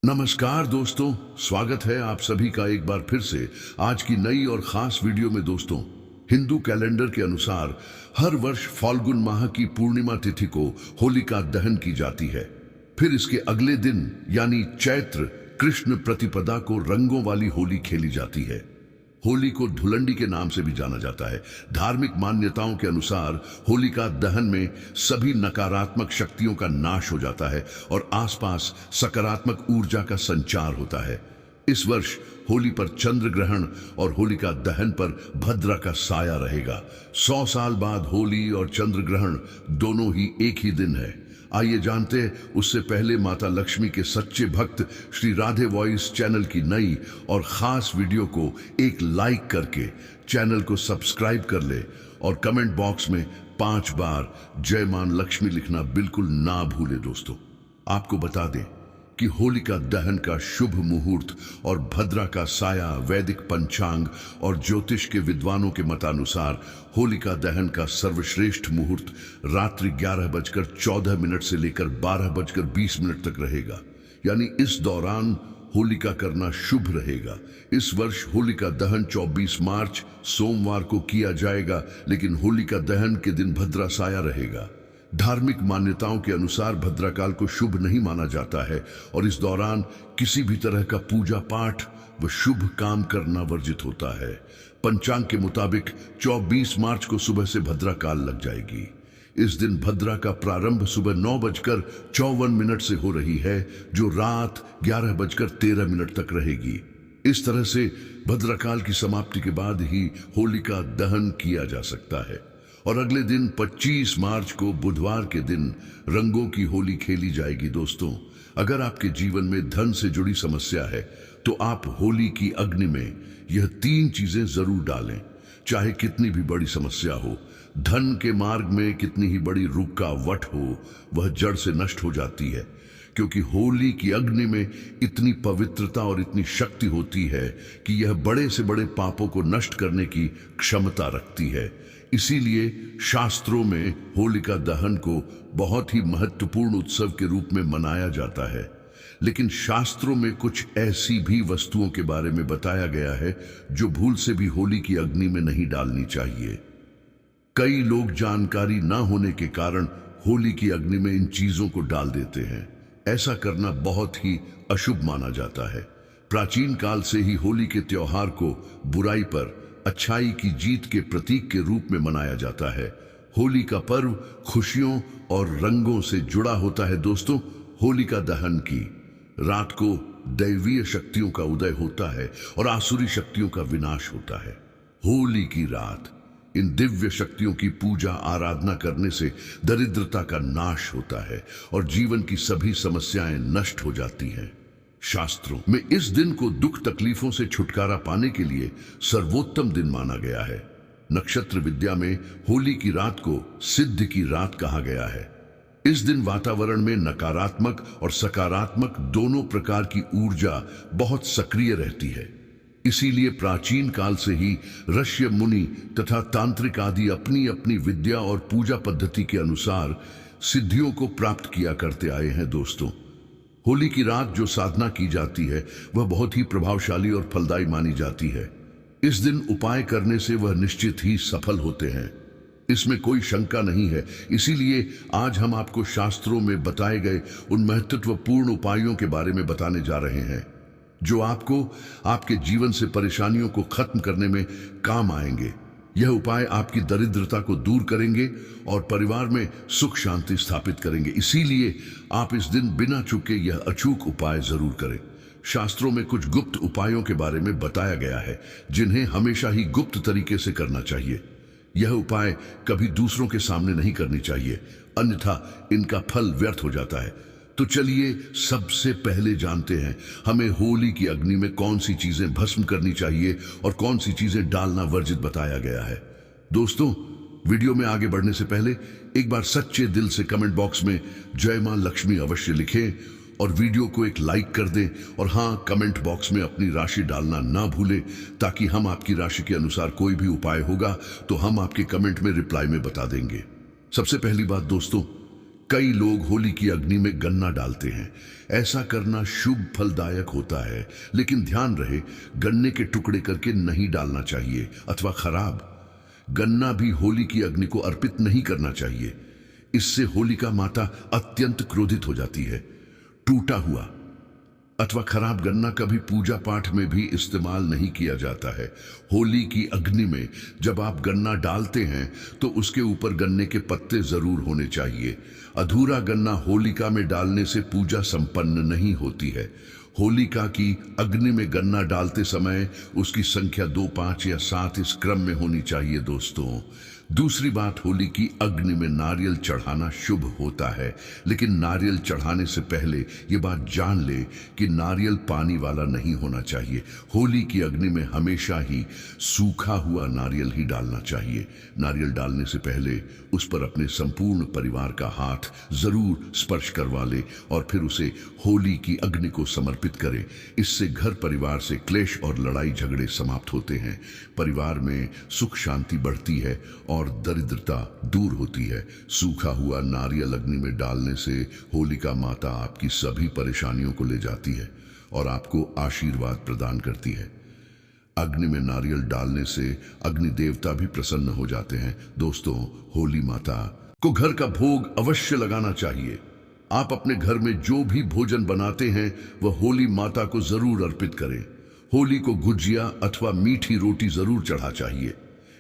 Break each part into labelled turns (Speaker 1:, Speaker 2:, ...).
Speaker 1: नमस्कार दोस्तों, स्वागत है आप सभी का एक बार फिर से आज की नई और खास वीडियो में। दोस्तों, हिंदू कैलेंडर के अनुसार हर वर्ष फाल्गुन माह की पूर्णिमा तिथि को होलिका दहन की जाती है। फिर इसके अगले दिन यानी चैत्र कृष्ण प्रतिपदा को रंगों वाली होली खेली जाती है। होली को धुलंडी के नाम से भी जाना जाता है। धार्मिक मान्यताओं के अनुसार होलिका दहन में सभी नकारात्मक शक्तियों का नाश हो जाता है और आसपास सकारात्मक ऊर्जा का संचार होता है। इस वर्ष होली पर चंद्र ग्रहण और होलिका दहन पर भद्रा का साया रहेगा। 100 साल बाद होली और चंद्र ग्रहण दोनों ही एक ही दिन है। आइए जानते हैं उससे पहले माता लक्ष्मी के सच्चे भक्त श्री राधे वॉइस चैनल की नई और खास वीडियो को एक लाइक करके चैनल को सब्सक्राइब कर ले और कमेंट बॉक्स में 5 बार जय मां लक्ष्मी लिखना बिल्कुल ना भूले। दोस्तों, आपको बता दें कि होलिका दहन का शुभ मुहूर्त और भद्रा का साया वैदिक पंचांग और ज्योतिष के विद्वानों के मतानुसार होलिका दहन का सर्वश्रेष्ठ मुहूर्त रात्रि 11:14 से लेकर 12:20 तक रहेगा। यानी इस दौरान होलिका करना शुभ रहेगा। इस वर्ष होलिका दहन 24 मार्च सोमवार को किया जाएगा, लेकिन होलिका दहन के दिन भद्रा साया रहेगा। धार्मिक मान्यताओं के अनुसार भद्राकाल को शुभ नहीं माना जाता है और इस दौरान किसी भी तरह का पूजा पाठ व शुभ काम करना वर्जित होता है। पंचांग के मुताबिक 24 मार्च को सुबह से भद्राकाल लग जाएगी। इस दिन भद्रा का प्रारंभ सुबह 9:54 से हो रही है, जो रात 11:13 तक रहेगी। इस तरह से भद्राकाल की समाप्ति के बाद ही होलिका दहन किया जा सकता है और अगले दिन 25 मार्च को बुधवार के दिन रंगों की होली खेली जाएगी। दोस्तों, अगर आपके जीवन में धन से जुड़ी समस्या है तो आप होली की अग्नि में यह 3 चीजें जरूर डालें। चाहे कितनी भी बड़ी समस्या हो, धन के मार्ग में कितनी ही बड़ी रुकावट हो, वह जड़ से नष्ट हो जाती है, क्योंकि होली की अग्नि में इतनी पवित्रता और इतनी शक्ति होती है कि यह बड़े से बड़े पापों को नष्ट करने की क्षमता रखती है। इसीलिए शास्त्रों में होलिका दहन को बहुत ही महत्वपूर्ण उत्सव के रूप में मनाया जाता है। लेकिन शास्त्रों में कुछ ऐसी भी वस्तुओं के बारे में बताया गया है जो भूल से भी होली की अग्नि में नहीं डालनी चाहिए। कई लोग जानकारी ना होने के कारण होली की अग्नि में इन चीजों को डाल देते हैं। ऐसा करना बहुत ही अशुभ माना जाता है। प्राचीन काल से ही होली के त्योहार को बुराई पर अच्छाई की जीत के प्रतीक के रूप में मनाया जाता है। होली का पर्व खुशियों और रंगों से जुड़ा होता है। दोस्तों, होलिका दहन की रात को दैवीय शक्तियों का उदय होता है और आसुरी शक्तियों का विनाश होता है। होली की रात इन दिव्य शक्तियों की पूजा आराधना करने से दरिद्रता का नाश होता है और जीवन की सभी समस्याएं नष्ट हो जाती हैं। शास्त्रों में इस दिन को दुख तकलीफों से छुटकारा पाने के लिए सर्वोत्तम दिन माना गया है। नक्षत्र विद्या में होली की रात को सिद्ध की रात कहा गया है। इस दिन वातावरण में नकारात्मक और सकारात्मक दोनों प्रकार की ऊर्जा बहुत सक्रिय रहती है। इसीलिए प्राचीन काल से ही ऋषि मुनि तथा तांत्रिक आदि अपनी अपनी विद्या और पूजा पद्धति के अनुसार सिद्धियों को प्राप्त किया करते आए हैं। दोस्तों, होली की रात जो साधना की जाती है वह बहुत ही प्रभावशाली और फलदायी मानी जाती है। इस दिन उपाय करने से वह निश्चित ही सफल होते हैं, इसमें कोई शंका नहीं है। इसीलिए आज हम आपको शास्त्रों में बताए गए उन महत्वपूर्ण उपायों के बारे में बताने जा रहे हैं जो आपको आपके जीवन से परेशानियों को खत्म करने में काम आएंगे। यह उपाय आपकी दरिद्रता को दूर करेंगे और परिवार में सुख शांति स्थापित करेंगे। इसीलिए आप इस दिन बिना चूके यह अचूक उपाय जरूर करें। शास्त्रों में कुछ गुप्त उपायों के बारे में बताया गया है जिन्हें हमेशा ही गुप्त तरीके से करना चाहिए। यह उपाय कभी दूसरों के सामने नहीं करनी चाहिए, अन्यथा इनका फल व्यर्थ हो जाता है। तो चलिए सबसे पहले जानते हैं हमें होली की अग्नि में कौन सी चीजें भस्म करनी चाहिए और कौन सी चीजें डालना वर्जित बताया गया है। दोस्तों, वीडियो में आगे बढ़ने से पहले एक बार सच्चे दिल से कमेंट बॉक्स में जय मां लक्ष्मी अवश्य लिखें और वीडियो को एक लाइक कर दें। और हाँ, कमेंट बॉक्स में अपनी राशि डालना ना भूलें, ताकि हम आपकी राशि के अनुसार कोई भी उपाय होगा तो हम आपके कमेंट में रिप्लाई में बता देंगे। सबसे पहली बात दोस्तों, कई लोग होली की अग्नि में गन्ना डालते हैं। ऐसा करना शुभ फलदायक होता है, लेकिन ध्यान रहे गन्ने के टुकड़े करके नहीं डालना चाहिए अथवा खराब गन्ना भी होली की अग्नि को अर्पित नहीं करना चाहिए। इससे होलिका माता अत्यंत क्रोधित हो जाती है। टूटा हुआ अथवा खराब गन्ना कभी पूजा पाठ में भी इस्तेमाल नहीं किया जाता है। होली की अग्नि में जब आप गन्ना डालते हैं तो उसके ऊपर गन्ने के पत्ते जरूर होने चाहिए। अधूरा गन्ना होलिका में डालने से पूजा संपन्न नहीं होती है। होलिका की अग्नि में गन्ना डालते समय उसकी संख्या 2, 5 या 7 इस क्रम में होनी चाहिए दोस्तों। दूसरी बात, होली की अग्नि में नारियल चढ़ाना शुभ होता है, लेकिन नारियल चढ़ाने से पहले ये बात जान ले कि नारियल पानी वाला नहीं होना चाहिए। होली की अग्नि में हमेशा ही सूखा हुआ नारियल ही डालना चाहिए। नारियल डालने से पहले उस पर अपने संपूर्ण परिवार का हाथ जरूर स्पर्श करवा ले और फिर उसे होली की अग्नि को समर्पित करें। इससे घर परिवार से क्लेश और लड़ाई झगड़े समाप्त होते हैं, परिवार में सुख शांति बढ़ती है और दरिद्रता दूर होती है। सूखा हुआ नारियल अग्नि में डालने से होलिका माता आपकी सभी परेशानियों को ले जाती है और आपको आशीर्वाद प्रदान करती है। अग्नि में नारियल डालने से अग्नि देवता भी प्रसन्न हो जाते हैं। दोस्तों, होली माता को घर का भोग अवश्य लगाना चाहिए। आप अपने घर में जो भी भोजन बनाते हैं वह होली माता को जरूर अर्पित करें। होली को गुजिया अथवा मीठी रोटी जरूर चढ़ा चाहिए।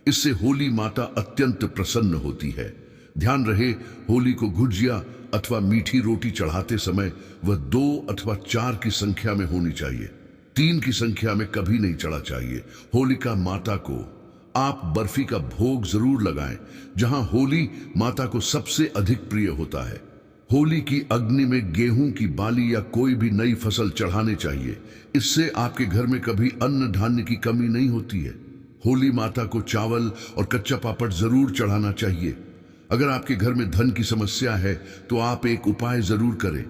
Speaker 1: इससे होली माता अत्यंत प्रसन्न होती है। ध्यान रहे, होली को गुजिया अथवा मीठी रोटी चढ़ाते समय वह 2 अथवा 4 की संख्या में होनी चाहिए। 3 की संख्या में कभी नहीं चढ़ा चाहिए। होलिका माता को आप बर्फी का भोग जरूर लगाएं, जहां होली माता को सबसे अधिक प्रिय होता है। होली की अग्नि में गेहूं की बाली या कोई भी नई फसल चढ़ाने चाहिए। इससे आपके घर में कभी अन्न धान्य की कमी नहीं होती है। होली माता को चावल और कच्चा पापड़ जरूर चढ़ाना चाहिए। अगर आपके घर में धन की समस्या है तो आप एक उपाय जरूर करें।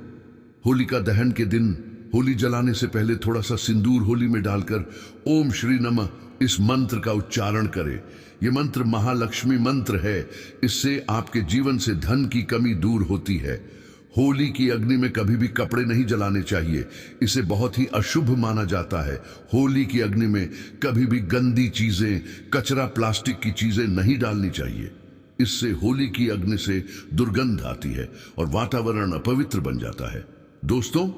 Speaker 1: होलिका दहन के दिन होली जलाने से पहले थोड़ा सा सिंदूर होली में डालकर ओम श्री नमः इस मंत्र का उच्चारण करें। यह मंत्र महालक्ष्मी मंत्र है। इससे आपके जीवन से धन की कमी दूर होती है। होली की अग्नि में कभी भी कपड़े नहीं जलाने चाहिए, इसे बहुत ही अशुभ माना जाता है। होली की अग्नि में कभी भी गंदी चीजें, कचरा, प्लास्टिक की चीजें नहीं डालनी चाहिए। इससे होली की अग्नि से दुर्गंध आती है और वातावरण अपवित्र बन जाता है। दोस्तों,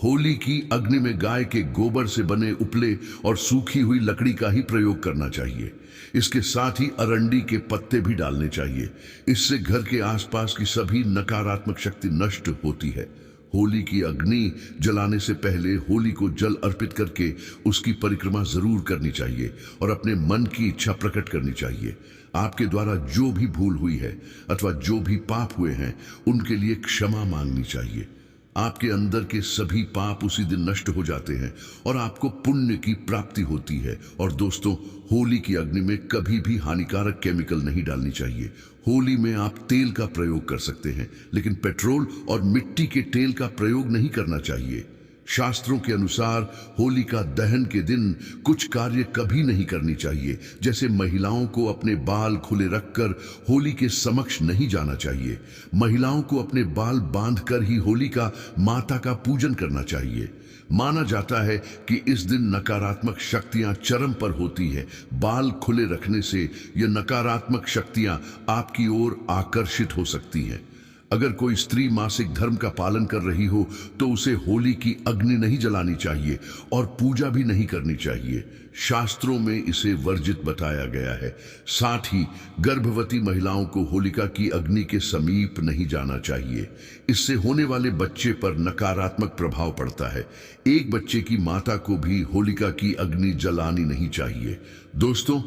Speaker 1: होली की अग्नि में गाय के गोबर से बने उपले और सूखी हुई लकड़ी का ही प्रयोग करना चाहिए। इसके साथ ही अरंडी के पत्ते भी डालने चाहिए। इससे घर के आसपास की सभी नकारात्मक शक्ति नष्ट होती है। होली की अग्नि जलाने से पहले होली को जल अर्पित करके उसकी परिक्रमा जरूर करनी चाहिए और अपने मन की इच्छा प्रकट करनी चाहिए। आपके द्वारा जो भी भूल हुई है अथवा जो भी पाप हुए हैं उनके लिए क्षमा मांगनी चाहिए। आपके अंदर के सभी पाप उसी दिन नष्ट हो जाते हैं और आपको पुण्य की प्राप्ति होती है। और दोस्तों, होली की अग्नि में कभी भी हानिकारक केमिकल नहीं डालनी चाहिए। होली में आप तेल का प्रयोग कर सकते हैं, लेकिन पेट्रोल और मिट्टी के तेल का प्रयोग नहीं करना चाहिए। शास्त्रों के अनुसार होलिका दहन के दिन कुछ कार्य कभी नहीं करनी चाहिए, जैसे महिलाओं को अपने बाल खुले रखकर होली के समक्ष नहीं जाना चाहिए। महिलाओं को अपने बाल बांधकर ही होलिका माता का पूजन करना चाहिए। माना जाता है कि इस दिन नकारात्मक शक्तियां चरम पर होती है। बाल खुले रखने से ये नकारात्मक शक्तियां आपकी ओर आकर्षित हो सकती हैं। अगर कोई स्त्री मासिक धर्म का पालन कर रही हो तो उसे होली की अग्नि नहीं जलानी चाहिए और पूजा भी नहीं करनी चाहिए। शास्त्रों में इसे वर्जित बताया गया है। साथ ही गर्भवती महिलाओं को होलिका की अग्नि के समीप नहीं जाना चाहिए। इससे होने वाले बच्चे पर नकारात्मक प्रभाव पड़ता है। एक बच्चे की माता को भी होलिका की अग्नि जलानी नहीं चाहिए। दोस्तों,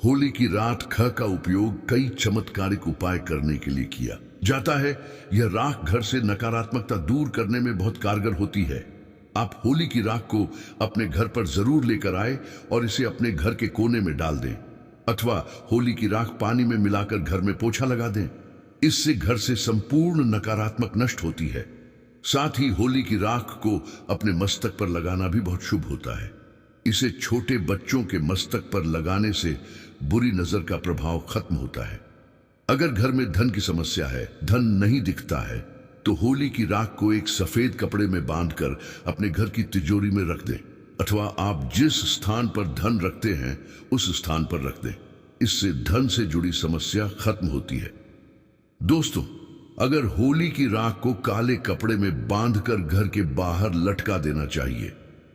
Speaker 1: होली की रात ख का उपयोग कई चमत्कारिक उपाय करने के लिए किया जाता है। यह राख घर से नकारात्मकता दूर करने में बहुत कारगर होती है। आप होली की राख को अपने घर पर जरूर लेकर आए और इसे अपने घर के कोने में डाल दें, अथवा होली की राख पानी में मिलाकर घर में पोछा लगा दें। इससे घर से संपूर्ण नकारात्मक नष्ट होती है। साथ ही होली की राख को अपने मस्तक पर लगाना भी बहुत शुभ होता है। इसे छोटे बच्चों के मस्तक पर लगाने से बुरी नजर का प्रभाव खत्म होता है। अगर घर में धन की समस्या है, धन नहीं दिखता है तो होली की राख को एक सफेद कपड़े में बांधकर अपने घर की तिजोरी में रख दें, अथवा आप जिस स्थान पर धन रखते हैं उस स्थान पर रख दें। इससे धन से जुड़ी समस्या खत्म होती है। दोस्तों, अगर होली की राख को काले कपड़े में बांधकर घर के बाहर लटका देना चाहिए।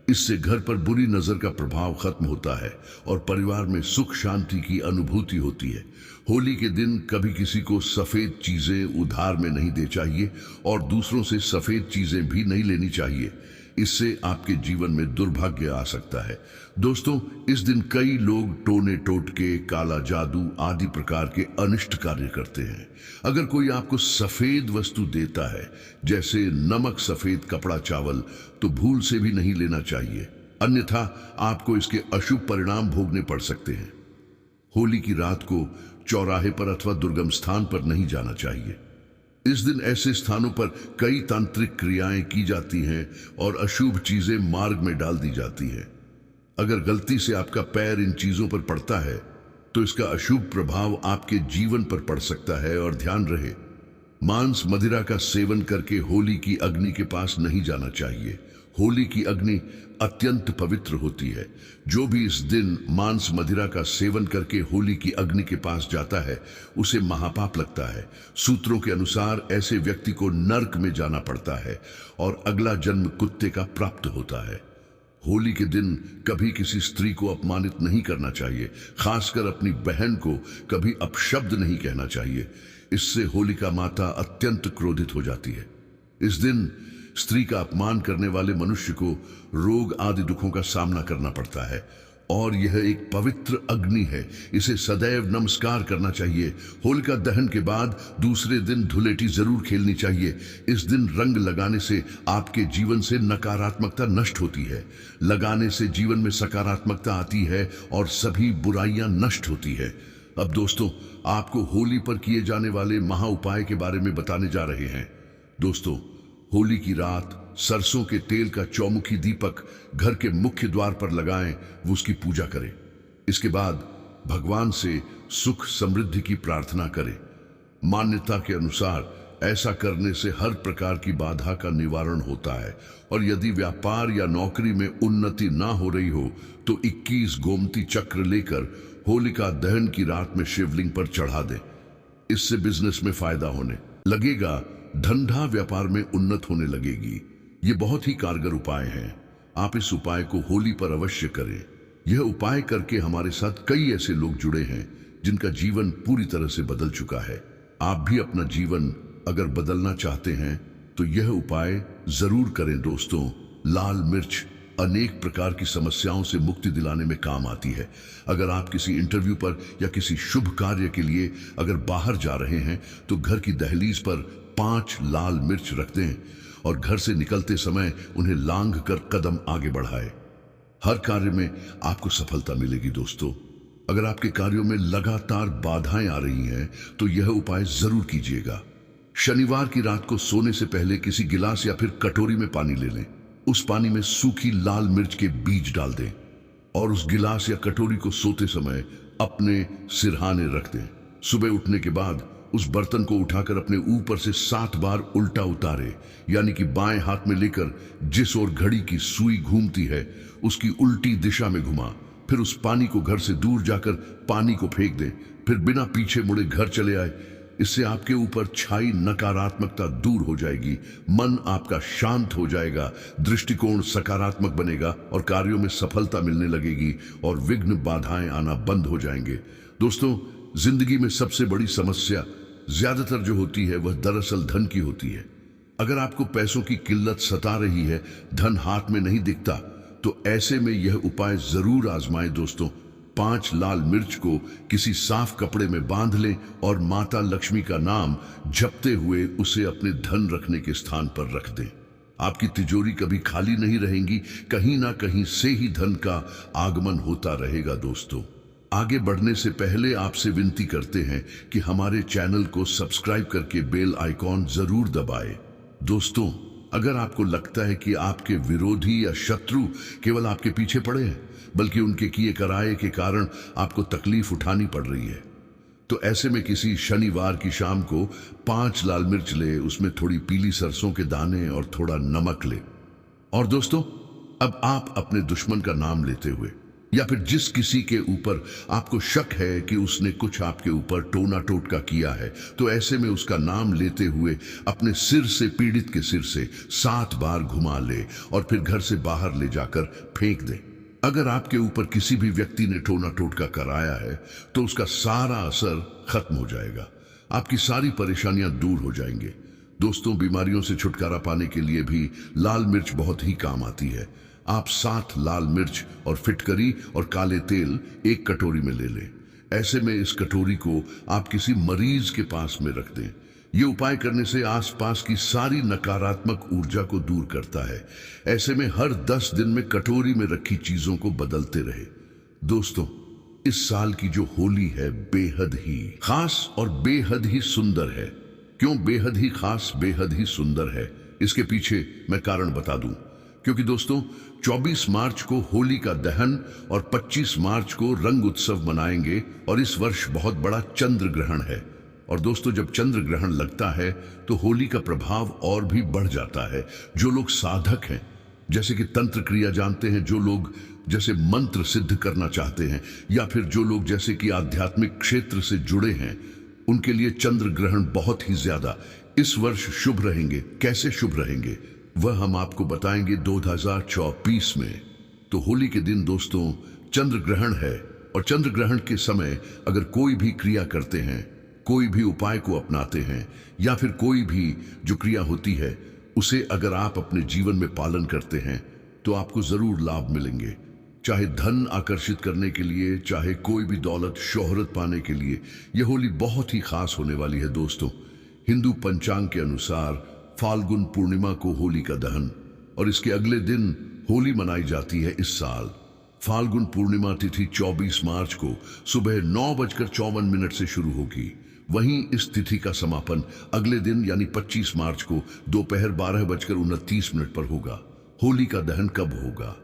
Speaker 1: इससे घर पर बुरी नजर का प्रभाव खत्म होता है और परिवार में सुख शांति की अनुभूति होती है। होली के दिन कभी किसी को सफेद चीजें उधार में नहीं दे चाहिए और दूसरों से सफेद चीजें भी नहीं लेनी चाहिए। इससे आपके जीवन में दुर्भाग्य आ सकता है। दोस्तों, इस दिन कई लोग टोने टोटके, काला जादू आदि प्रकार के अनिष्ट कार्य करते हैं। अगर कोई आपको सफेद वस्तु देता है, जैसे नमक सफेद कपड़ा चावल, तो भूल से भी नहीं लेना चाहिए, अन्यथा आपको इसके अशुभ परिणाम भोगने पड़ सकते हैं। होली की रात को चौराहे पर अथवा दुर्गम स्थान पर नहीं जाना चाहिए। इस दिन ऐसे स्थानों पर कई तांत्रिक क्रियाएं की जाती हैं और अशुभ चीजें मार्ग में डाल दी जाती हैं। अगर गलती से आपका पैर इन चीजों पर पड़ता है तो इसका अशुभ प्रभाव आपके जीवन पर पड़ सकता है। और ध्यान रहे, मांस मदिरा का सेवन करके होली की अग्नि के पास नहीं जाना चाहिए। होली की अग्नि अत्यंत पवित्र होती है। जो भी इस दिन मांस मदिरा का सेवन करके होली की अग्नि के पास जाता है उसे महापाप लगता है। सूत्रों के अनुसार ऐसे व्यक्ति को नरक में जाना पड़ता है और अगला जन्म कुत्ते का प्राप्त होता है। होली के दिन कभी किसी स्त्री को अपमानित नहीं करना चाहिए, खासकर अपनी बहन को कभी अपशब्द नहीं कहना चाहिए। इससे होलिका माता अत्यंत क्रोधित हो जाती है। इस दिन स्त्री का अपमान करने वाले मनुष्य को रोग आदि दुखों का सामना करना पड़ता है और यह एक पवित्र अग्नि है, इसे सदैव नमस्कार करना चाहिए। होलिका दहन के बाद दूसरे दिन धुलेटी जरूर खेलनी चाहिए। इस दिन रंग लगाने से आपके जीवन से नकारात्मकता नष्ट होती है। लगाने से जीवन में सकारात्मकता आती है और सभी बुराइयां नष्ट होती है। अब दोस्तों, आपको होली पर किए जाने वाले महा उपाय के बारे में बताने जा रहे हैं। दोस्तों, होली की रात सरसों के तेल का चौमुखी दीपक घर के मुख्य द्वार पर लगाएं, वो उसकी पूजा करें। इसके बाद भगवान से सुख समृद्धि की प्रार्थना करें। मान्यता के अनुसार ऐसा करने से हर प्रकार की बाधा का निवारण होता है और यदि व्यापार या नौकरी में उन्नति ना हो रही हो तो 21 गोमती चक्र लेकर होलिका दहन की रात में शिवलिंग पर चढ़ा दें। इससे बिजनेस में फायदा होने लगेगा, धंधा व्यापार में उन्नत होने लगेगी। ये बहुत ही कारगर उपाय है। आप इस उपाय को होली पर अवश्य करें। यह उपाय करके हमारे साथ कई ऐसे लोग जुड़े हैं जिनका जीवन पूरी तरह से बदल चुका है। आप भी अपना जीवन अगर बदलना चाहते हैं तो यह उपाय जरूर करें। दोस्तों, लाल मिर्च अनेक प्रकार की समस्याओं से मुक्ति दिलाने में काम आती है। अगर आप किसी इंटरव्यू पर या किसी शुभ कार्य के लिए अगर बाहर जा रहे हैं तो घर की दहलीज पर 5 लाल मिर्च रख दें और घर से निकलते समय उन्हें लांघ कर कदम आगे बढ़ाएं। हर कार्य में आपको सफलता मिलेगी। दोस्तों, अगर आपके कार्यों में लगातार बाधाएं आ रही हैं तो यह उपाय जरूर कीजिएगा। शनिवार की रात को सोने से पहले किसी गिलास या फिर कटोरी में पानी ले लें। उस पानी में सूखी लाल मिर्च के बीज डाल दें और उस गिलास या कटोरी को सोते समय अपने सिरहाने रख दें। सुबह उठने के बाद उस बर्तन को उठाकर अपने ऊपर से 7 बार उल्टा उतारे, यानी कि बाएं हाथ में लेकर जिस ओर घड़ी की सुई घूमती है उसकी उल्टी दिशा में घुमा। फिर उस पानी को घर से दूर जाकर पानी को फेंक दें। फिर बिना पीछे मुड़े घर चले आए। इससे आपके ऊपर छाई नकारात्मकता दूर हो जाएगी, मन आपका शांत हो जाएगा, दृष्टिकोण सकारात्मक बनेगा और कार्यों में सफलता मिलने लगेगी और विघ्न बाधाएं आना बंद हो जाएंगे। दोस्तों, जिंदगी में सबसे बड़ी समस्या ज्यादातर जो होती है वह दरअसल धन की होती है। अगर आपको पैसों की किल्लत सता रही है, धन हाथ में नहीं दिखता, तो ऐसे में यह उपाय जरूर आजमाएं। दोस्तों, 5 लाल मिर्च को किसी साफ कपड़े में बांध लें और माता लक्ष्मी का नाम जपते हुए उसे अपने धन रखने के स्थान पर रख दें। आपकी तिजोरी कभी खाली नहीं रहेंगी, कहीं ना कहीं से ही धन का आगमन होता रहेगा। दोस्तों, आगे बढ़ने से पहले आपसे विनती करते हैं कि हमारे चैनल को सब्सक्राइब करके बेल आइकॉन जरूर दबाएं। दोस्तों, अगर आपको लगता है कि आपके विरोधी या शत्रु केवल आपके पीछे पड़े हैं, बल्कि उनके किए कराए के कारण आपको तकलीफ उठानी पड़ रही है, तो ऐसे में किसी शनिवार की शाम को 5 लाल मिर्च ले, उसमें थोड़ी पीली सरसों के दाने और थोड़ा नमक ले। और दोस्तों, अब आप अपने दुश्मन का नाम लेते हुए या फिर जिस किसी के ऊपर आपको शक है कि उसने कुछ आपके ऊपर टोना टोटका किया है, तो ऐसे में उसका नाम लेते हुए अपने सिर से, पीड़ित के सिर से 7 बार घुमा ले और फिर घर से बाहर ले जाकर फेंक दे। अगर आपके ऊपर किसी भी व्यक्ति ने टोना टोटका कराया है तो उसका सारा असर खत्म हो जाएगा, आपकी सारी परेशानियां दूर हो जाएंगे। दोस्तों, बीमारियों से छुटकारा पाने के लिए भी लाल मिर्च बहुत ही काम आती है। आप 7 लाल मिर्च और फिटकरी और काले तेल 1 कटोरी में ले लें। ऐसे में इस कटोरी को आप किसी मरीज के पास में रख दें। ये उपाय करने से आसपास की सारी नकारात्मक ऊर्जा को दूर करता है। ऐसे में हर 10 दिन में कटोरी में रखी चीजों को बदलते रहे। दोस्तों, इस साल की जो होली है बेहद ही खास और बेहद ही सुंदर है। क्यों बेहद ही खास, बेहद ही सुंदर है, इसके पीछे मैं कारण बता दूं। क्योंकि दोस्तों, 24 मार्च को होली का दहन और 25 मार्च को रंग उत्सव मनाएंगे और इस वर्ष बहुत बड़ा चंद्र ग्रहण है। और दोस्तों, जब चंद्र ग्रहण लगता है तो होली का प्रभाव और भी बढ़ जाता है। जो लोग साधक हैं, जैसे कि तंत्र क्रिया जानते हैं, जो लोग जैसे मंत्र सिद्ध करना चाहते हैं, या फिर जो लोग जैसे कि आध्यात्मिक क्षेत्र से जुड़े हैं, उनके लिए चंद्र ग्रहण बहुत ही ज्यादा इस वर्ष शुभ रहेंगे। कैसे शुभ रहेंगे वह हम आपको बताएंगे 2024 में। तो होली के दिन दोस्तों चंद्र ग्रहण है और चंद्र ग्रहण के समय अगर कोई भी क्रिया करते हैं, कोई भी उपाय को अपनाते हैं, या फिर कोई भी जो क्रिया होती है उसे अगर आप अपने जीवन में पालन करते हैं तो आपको जरूर लाभ मिलेंगे। चाहे धन आकर्षित करने के लिए, चाहे कोई भी दौलत शोहरत पाने के लिए, यह होली बहुत ही खास होने वाली है। दोस्तों, हिंदू पंचांग के अनुसार फाल्गुन पूर्णिमा को होली का दहन और इसके अगले दिन होली मनाई जाती है। इस साल फाल्गुन पूर्णिमा तिथि 24 मार्च को सुबह 9:54 से शुरू होगी। वहीं इस तिथि का समापन अगले दिन यानी 25 मार्च को दोपहर 12:29 पर होगा। होली का दहन कब होगा?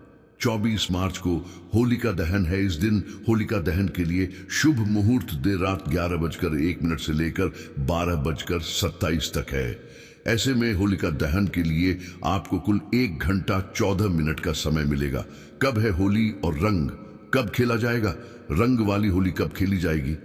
Speaker 1: 24 मार्च को होली का दहन है। इस दिन होली का दहन के लिए शुभ मुहूर्त देर रात 11:01 से लेकर 12:27 तक है। ऐसे में होली का दहन के लिए आपको कुल 1 घंटा 14 मिनट का समय मिलेगा। कब है होली और रंग कब खेला जाएगा? रंग वाली होली कब खेली जाएगी?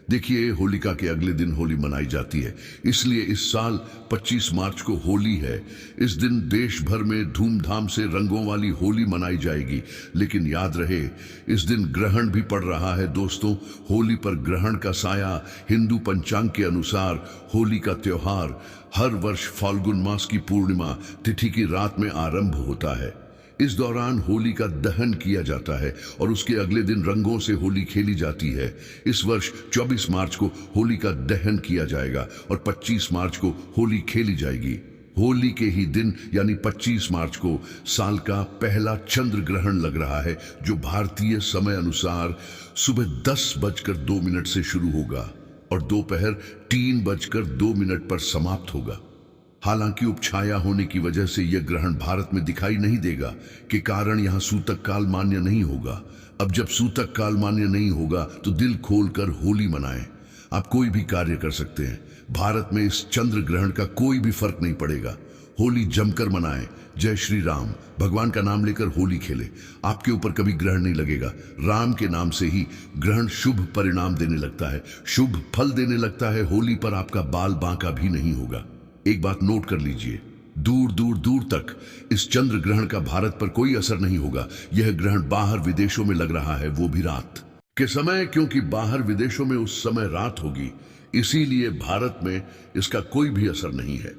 Speaker 1: देखिए, होलिका के अगले दिन होली मनाई जाती है, इसलिए इस साल 25 मार्च को होली है। इस दिन देश भर में धूमधाम से रंगों वाली होली मनाई जाएगी। लेकिन याद रहे, इस दिन ग्रहण भी पड़ रहा है। दोस्तों, होली पर ग्रहण का साया हिंदू पंचांग के अनुसार होली का त्योहार हर वर्ष फाल्गुन मास की पूर्णिमा तिथि की रात में आरंभ होता है। इस दौरान होली का दहन किया जाता है और उसके अगले दिन रंगों से होली खेली जाती है। इस वर्ष 24 मार्च को होली का दहन किया जाएगा और 25 मार्च को होली खेली जाएगी। होली के ही दिन यानी 25 मार्च को साल का पहला चंद्र ग्रहण लग रहा है, जो भारतीय समय अनुसार सुबह 10:02 से शुरू होगा और दोपहर 3:02 पर समाप्त होगा। हालांकि उपछाया होने की वजह से यह ग्रहण भारत में दिखाई नहीं देगा के कारण यहाँ सूतक काल मान्य नहीं होगा। अब जब सूतक काल मान्य नहीं होगा तो दिल खोलकर होली मनाएं। आप कोई भी कार्य कर सकते हैं। भारत में इस चंद्र ग्रहण का कोई भी फर्क नहीं पड़ेगा। होली जमकर मनाएं। जय श्री राम, भगवान का नाम लेकर होली खेले। आपके ऊपर कभी ग्रहण नहीं लगेगा। राम के नाम से ही ग्रहण शुभ परिणाम देने लगता है, शुभ फल देने लगता है। होली पर आपका बाल बांका भी नहीं होगा। एक बात नोट कर लीजिए, दूर दूर दूर तक इस चंद्र ग्रहण का भारत पर कोई असर नहीं होगा। यह ग्रहण बाहर विदेशों में लग रहा है, वो भी रात के समय, क्योंकि बाहर विदेशों में उस समय रात होगी, इसीलिए भारत में इसका कोई भी असर नहीं है।